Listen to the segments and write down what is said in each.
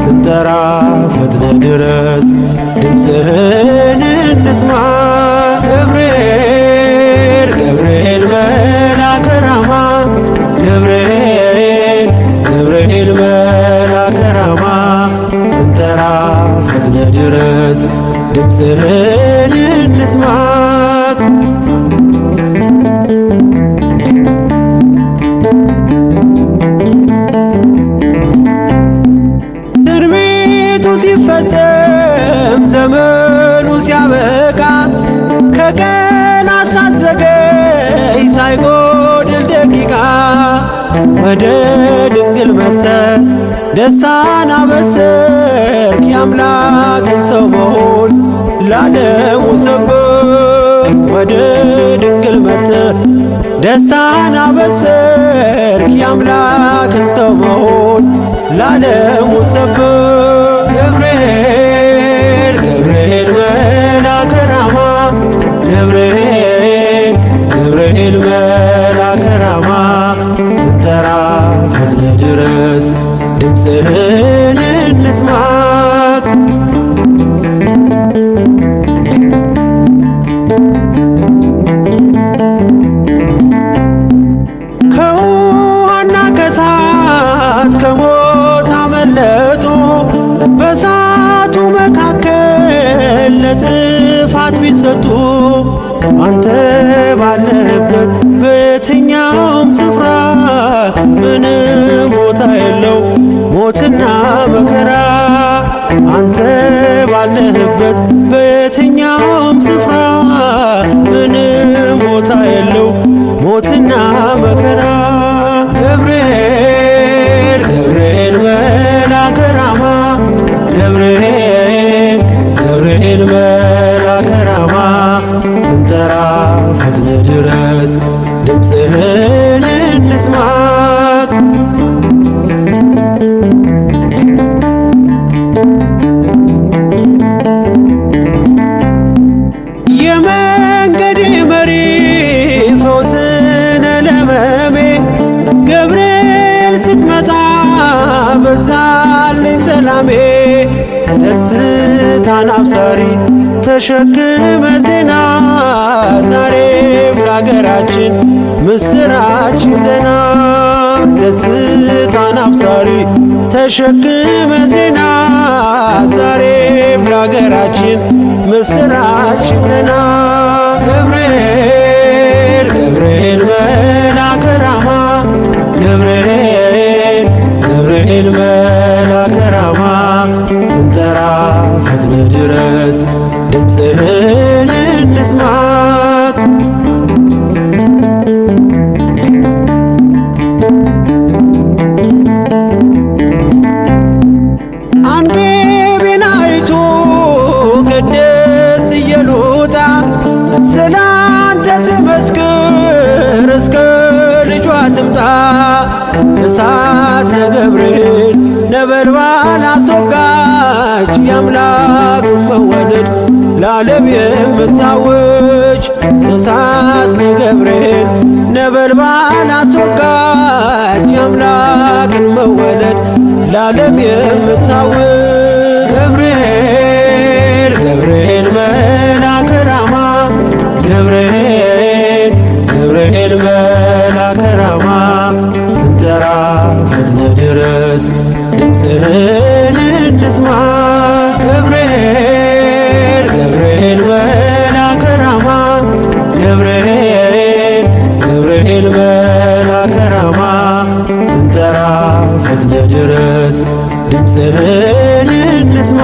ስንጠራ ፈጥነ ድረስ ድምፅህን እንስማ። ገብርኤል ገብርኤል መልአከ ራማ ገብርኤል ገብርኤል መልአከ ራማ ስንጠራ ፈጥነ ድረስ ድምፅህን እንስማ። ትንቢቱ ሲፈጸም ዘመኑ ሲያበቃ ከቀናት ሳትዘገይ ሳይጎድል ደቂቃ ወደ ድንግል መጥተህ ደስታን አበሰርክ። የአምላክን ሰው መሆን ለዓለሙ ሰበክ። ወደ ድንግል መጥተህ ደስታን አበሰርክ። የአምላክን ሰው መሆን ለዓለሙ ሰበክ። ገብርኤል ገብርኤል መልአከ ራማ ገብርኤል ገብርኤል መልአከ ራማ ስንጠራ ፈጥነ ድረስ ድምፅህን እንስማ። ከውሃና ከእሳት ከሞት አመለጡ በእሳቱ መካከል ለጥፋት ቢሰጡ አንተ ባለህበት በየትኛውም ስፍራ ምንም ቦታ የለው ሞትና መከራ። አንተ ባለህበት በየትኛውም ስፍራ ምንም ቦታ የለው ሞትና መከራ። ገብርኤል ገብርኤል መልአከ ራማ ገብርኤል ገብርኤል መልአከ ራማ ስንጠራ ፈጥነ ድረስ ድምፅህን እንስማ። የመንገዴ መሪ ፈውስነ ለሕመሜ ገብርኤል ስትመጣ በዛልኝ ሰላሜ። ደስታን አብሳሪ ተሸክመ ዜና ዛሬም ለአገራችን ምስራች ይዘና። ደስታን አብሳሪ ተሸክመ ዜና ዛሬም ለአገራችን ምስራች ይዘና። ገብርኤል ገብርኤል መልአከ ራማ ገብርኤል ገብርኤል መልአከ ራማ ስንጠራ ፈጥነ ድረስ ድምፅህን እንስማ። አንገቤን አይቶ ቅድስት ኢየሉጣ ስላንተ ትመስክር እስከ ልጇ ትምጣ። እሳት ለገብርኤል ነበልባል አስወጋች የአምላኩን መወለድ ለዓለም የምታውጅ። እሳት ለገብርኤል ነበልባል አስወጋች የአምላክን መወለድ ለዓለም የምታውጅ። ገብርኤል ገብርኤል መልአከ ራማ ገብርኤል ገብርኤል መልአከ ራማ ስንጠራ ፈጥነ ድረስ ድምፅህን እንስማ። ገብርኤል ገብርኤል መልአከ ራማ ገብርኤል ገብርኤል መልአከ ራማ ስንጠራ ፈጥነ ድረስ ድምፅህን እንስማ።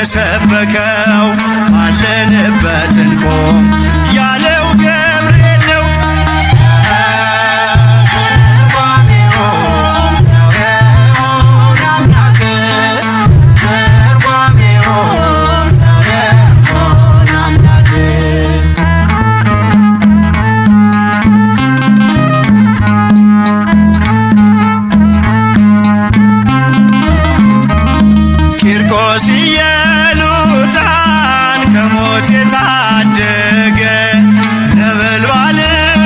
የሰበከው ባለንበት እንቆም ያለው ገብርኤል ነው። ቂርቆስ ኢየሉጣን ከሞት የታደገ ነበልባል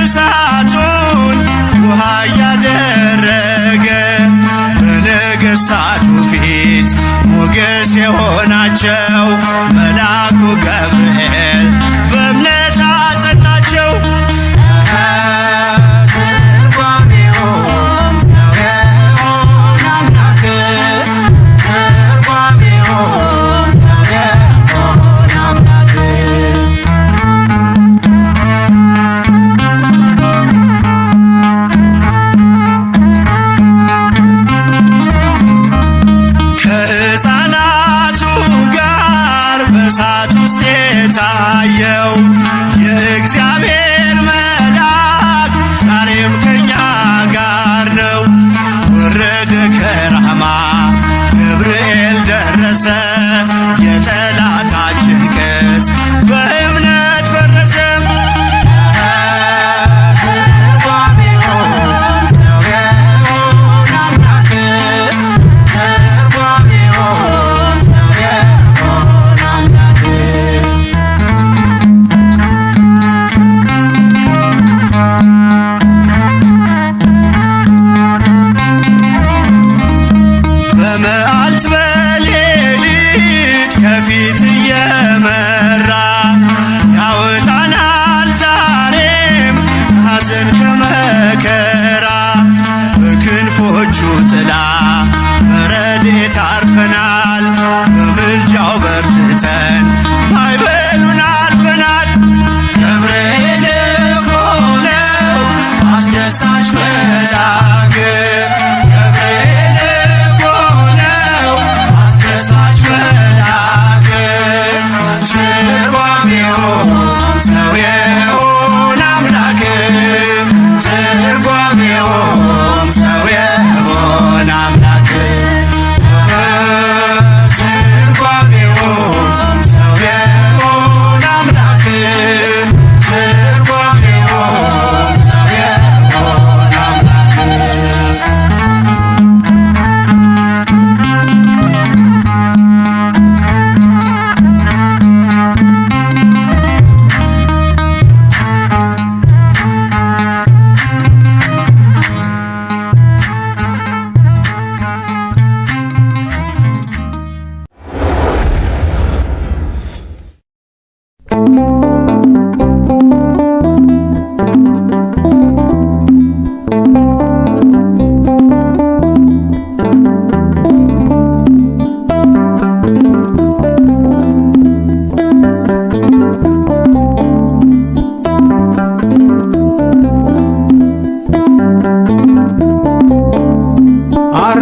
እሳቱን ውሃ እያደረገ በነገሥታቱ ፊት ሞገስ የሆናቸው መልአኩ ገብርኤል በእምነት አጸናቸው። ከሕፃናቱ ጋር በእሳት ውስጥ የታየው የእግዚአብሔር መልአክ ዛሬም ከኛ ጋር ነው። ወረደ ከራማ ገብርኤል ደረሰ፣ የጠላታችን ቅጥ በእምነት ፈረሰ። በመዓልት በሌሊት ከፊት እየመራ ያወጣናል ዛሬም ሐዘን ከመከራ። በክንፎቹ ጥላ በረድኤት አርፈናል፣ በምልጃው በርትተን ማዕበሉን አልፈናል። ገብርኤል እኮ ነው አስደሳች መልአክ፣ ገብርኤል እኮ ነው አስደሳች መልአክ። ትርጓሜውም ሰው የሆነ አምላክ፣ ትርጓሜውም ሰው የሆነ አምላክ፣ ትርጓሜውም ሰው የሆነ አምላክ፣ ትርጓሜውም ሰው የሆነ አምላክ።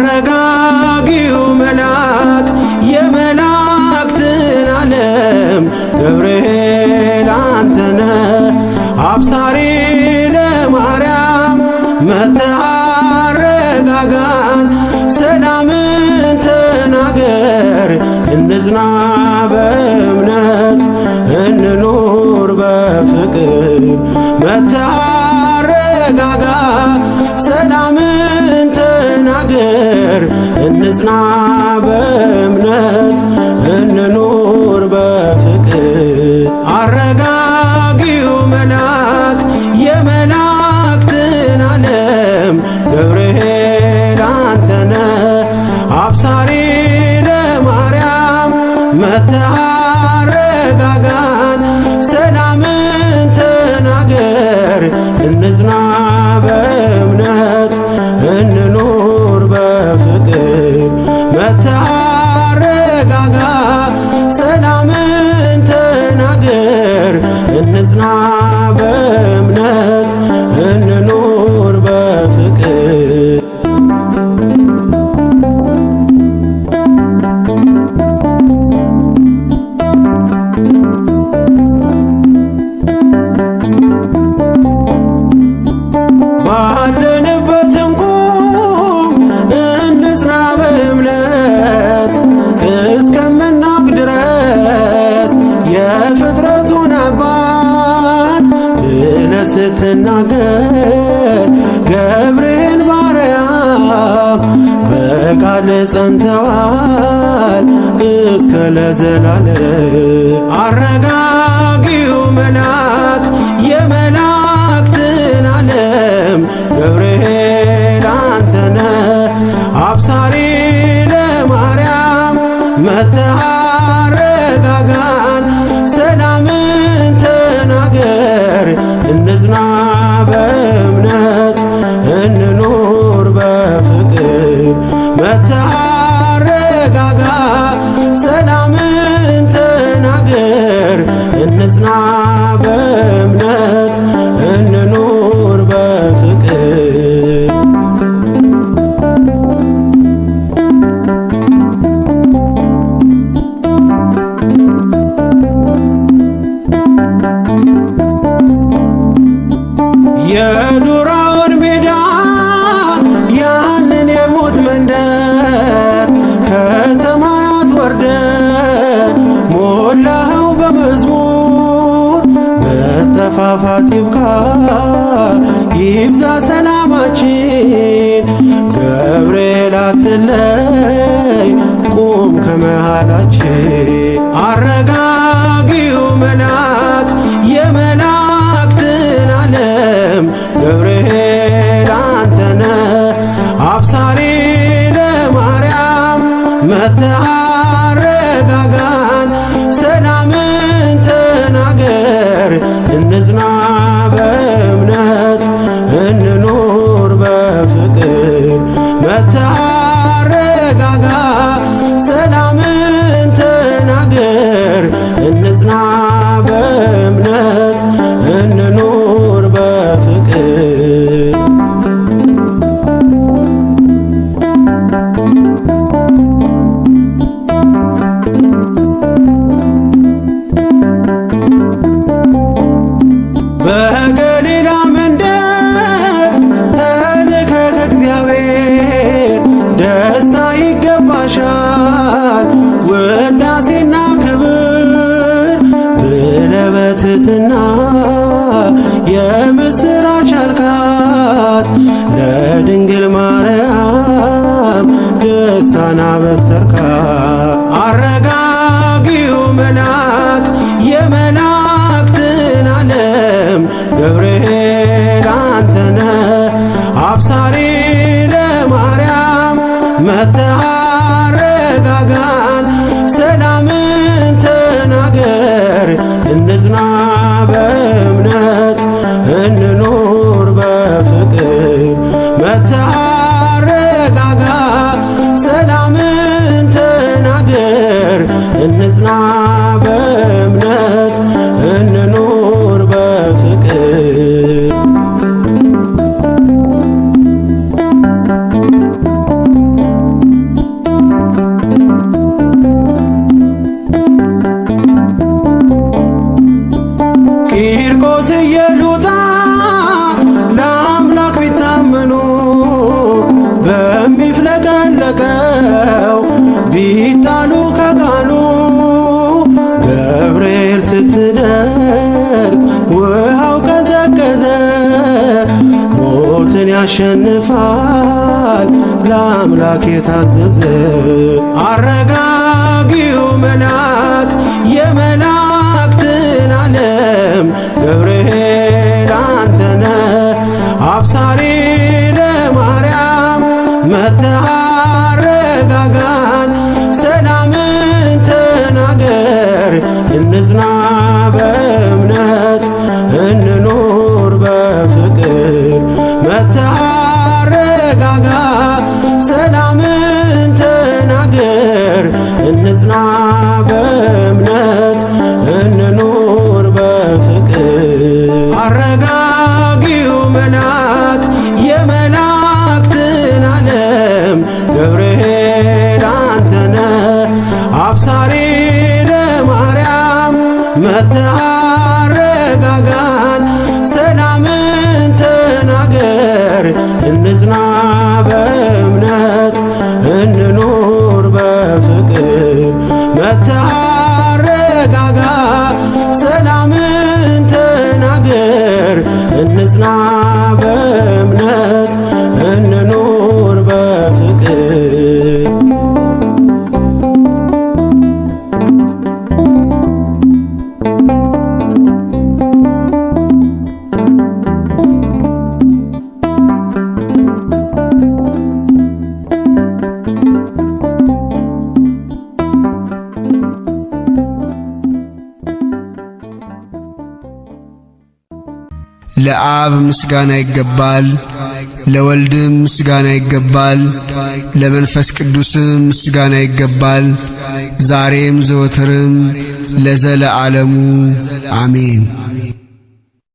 አረጋጊው መልአክ የመላእክትን ዓለም ገብርኤል አንተነ አብሳሪ ለማርያም መጥተህ አረጋጋን፣ ሰላምን ተናገር እንጽና በእምነት እንኑር በፍቅር። መጥተህ አረጋጋ ሰላምን ተናገር እንጽና በእምነት እንኑር በፍቅር። አረጋጊው መልአክ የመላእክትን ዓለም ገብርኤል አንተነ አብሳሪ ለማርያም መጥተህ አረጋጋን፣ ሰላምን ተናገር እንጽና በእምነት እንኑር በፍቅር። መጥተህ አረጋጋ ባሉበትም ቁም እንጽና በእምነት እስከምናውቅ ድረስ የፍጥረቱን አባት ብለህ ስትናገር ገብርኤል ማርያም በቃል ጸንተዋል እስከ ለዘላለም። አረጋጊው መልአክ የመላእክትን ዓለም ገብርኤል አንተነ አብሳሪ ለማርያም መጥተህ አረጋጋን ሰላምን ተናገር እንጽና በእምነት እንኑር በፍቅር መጥተህ አረጋጋ ሰላምን ተናገር እንጽና በእምነት እንኑር በፍቅር። የዱራውን ሜዳ ያንን የሞት መንደር ከሰማያት ወርደ ሞላኸው በመዝሙር መጠፋፋት ይብቃ ይብዛ ሰላማችን ገብርኤል አትለይ ቁም ከመሃላችን። አረጋጊው መልአክ የመላእክትን ዓለም ገብርኤል አንተነ አብሳሪ ለማርያም መጥተህ አረጋጋን ሰላምን ተናገር እንጽና በእምነት እንኑር በፍቅር መጥተህ አረጋጋ ሰላምን ተናገር እንጽና በእምነት እንኑር በፍቅር። በገሊላ መንደር ተልከ ከእግዚአብሔር ደስታ ይገባሻል ውዳሴና ክብር ብለህ በትሕትና የምስራች አልካት ለድንግል ማርያም ደስታን አበሰርካት። አረጋጊው መልአክ የመላእክትን ዓለም ገብርኤል አንተነ አብሳሪ ለማርያም መጥተህ አረጋጋን ሰላምን ተናገር እንጽና በእምነት እንኑር በፍቅር መጥተህ አረጋጋ ሰላምን ተናገር እንጽና በእምነት እንኑር በፍቅር። ቂርቆስ ኢየሉጣ ለአምላክ ቢታመኑ በሚፍለቀለቀው ቢጣሉ ከቃሉ ገብርኤል ስትደርስ ውሃው ቀዘቀዘ ሞትን ያሸንፋል ለአምላክ የታዘዘ። አረጋጊው መልአክ የመላእክትን ዓለም ገብርኤል አንተነ አብሳሪ ለማርያም መጥተህ አረጋጋን ሰላምን ተናገር እንጽና በእምነት እንኑር በፍቅር መጥተህ አረጋጋ ሰላምን ተናገር እንጽና በእምነት እንኑር በፍቅር። አረጋጊው መልአክ የመላእክትን ዓለም ገብርኤል አንተነ አብሳሪ ለማርያም መጥተህ አረጋጋን ሰላምን ተናገር በእምነት እንኑር በፍቅር። ለአብ ምስጋና ይገባል፣ ለወልድም ምስጋና ይገባል፣ ለመንፈስ ቅዱስም ምስጋና ይገባል፣ ዛሬም ዘወትርም ለዘለዓለሙ አሜን።